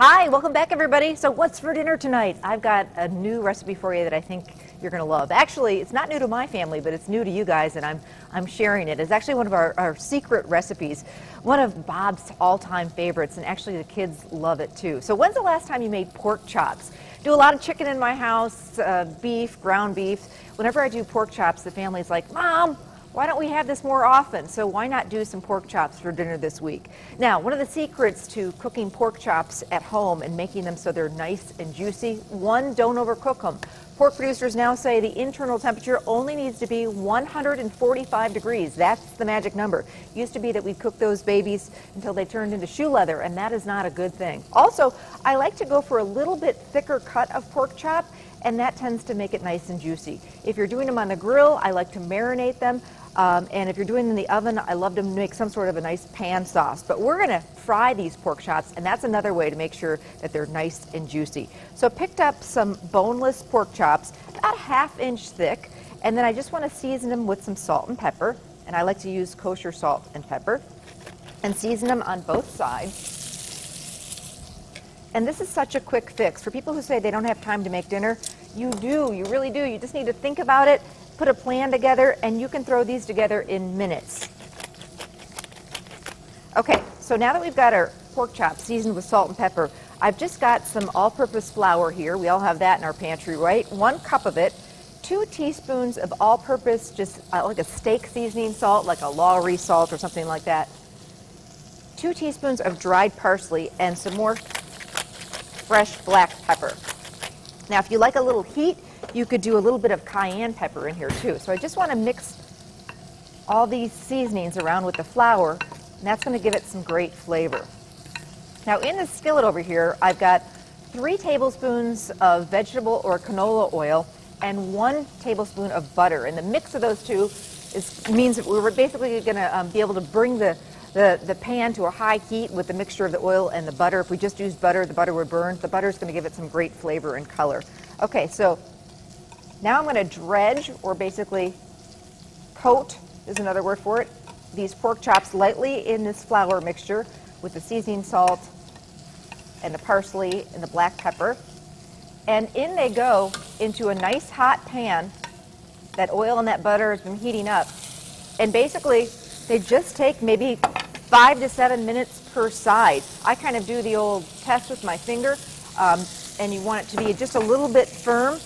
Hi, welcome back everybody. So what's for dinner tonight? I've got a new recipe for you that I think you're going to love. Actually, it's not new to my family, but it's new to you guys, and I'm sharing it. It's actually one of our secret recipes, one of Bob's all-time favorites, and actually the kids love it too. So when's the last time you made pork chops? Do a lot of chicken in my house, beef, ground beef. Whenever I do pork chops, the family's like, Mom, why don't we have this more often? So why not do some pork chops for dinner this week? Now, one of the secrets to cooking pork chops at home and making them so they're nice and juicy, one, don't overcook them. Pork producers now say the internal temperature only needs to be 145 degrees. That's the magic number. It used to be that we'd cook those babies until they turned into shoe leather, and that is not a good thing. Also, I like to go for a little bit thicker cut of pork chop, and that tends to make it nice and juicy. If you're doing them on the grill, I like to marinate them. And if you're doing them in the oven, I love to make some sort of a nice pan sauce. But we're going to fry these pork chops, and that's another way to make sure that they're nice and juicy. So picked up some boneless pork chops, about a ½ inch thick, and then I just want to season them with some salt and pepper. And I like to use kosher salt and pepper, and season them on both sides. And this is such a quick fix. For people who say they don't have time to make dinner, you do, you really do. You just need to think about it, put a plan together, and you can throw these together in minutes. Okay, so now that we've got our pork chops seasoned with salt and pepper, I've just got some all-purpose flour here. We all have that in our pantry, right? 1 cup of it, 2 teaspoons of all-purpose, just like a steak seasoning salt, like a Lowry salt or something like that, 2 teaspoons of dried parsley, and some more fresh black pepper. Now, if you like a little heat, you could do a little bit of cayenne pepper in here too. So I just want to mix all these seasonings around with the flour, and that's going to give it some great flavor. Now, in the skillet over here, I've got 3 tablespoons of vegetable or canola oil and 1 tablespoon of butter. And the mix of those two means that we're basically going to be able to bring the pan to a high heat with the mixture of the oil and the butter. If we just used butter, the butter would burn. The butter is going to give it some great flavor and color. Okay, so now I'm going to dredge, or basically coat is another word for it, these pork chops lightly in this flour mixture with the seasoning salt and the parsley and the black pepper. And in they go into a nice hot pan. That oil and that butter has been heating up. And basically, they just take maybe 5 to 7 minutes per side. I kind of do the old test with my finger, and you want it to be just a little bit firm,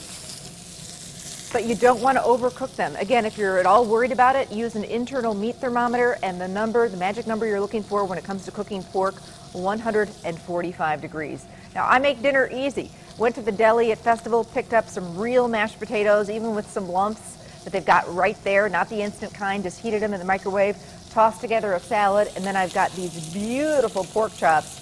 but you don't want to overcook them. Again, if you're at all worried about it, use an internal meat thermometer, and the magic number you're looking for when it comes to cooking pork, 145 degrees. Now, I make dinner easy. Went to the deli at Festival, picked up some real mashed potatoes, even with some lumps that they've got right there, not the instant kind, just heated them in the microwave, tossed together a salad, and then I've got these beautiful pork chops,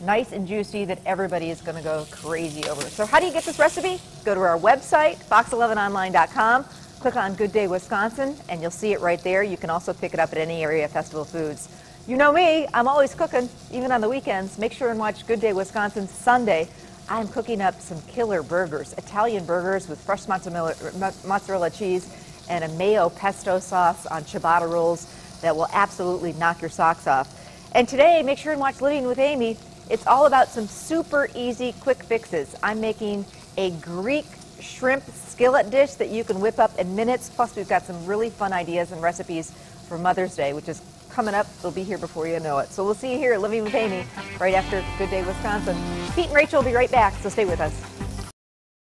nice and juicy, that everybody is going to go crazy over. So how do you get this recipe? Go to our website, fox11online.com, click on Good Day Wisconsin, and you'll see it right there. You can also pick it up at any area of Festival Foods. You know me, I'm always cooking, even on the weekends. Make sure and watch Good Day Wisconsin Sunday. I'm cooking up some killer burgers, Italian burgers with fresh mozzarella cheese and a mayo pesto sauce on ciabatta rolls that will absolutely knock your socks off. And today, make sure and watch Living with Amy. It's all about some super easy, quick fixes. I'm making a Greek shrimp skillet dish that you can whip up in minutes. Plus, we've got some really fun ideas and recipes for Mother's Day, which is coming up. It'll be here before you know it. So we'll see you here at Living with Amy right after Good Day Wisconsin. Pete and Rachel will be right back, so stay with us.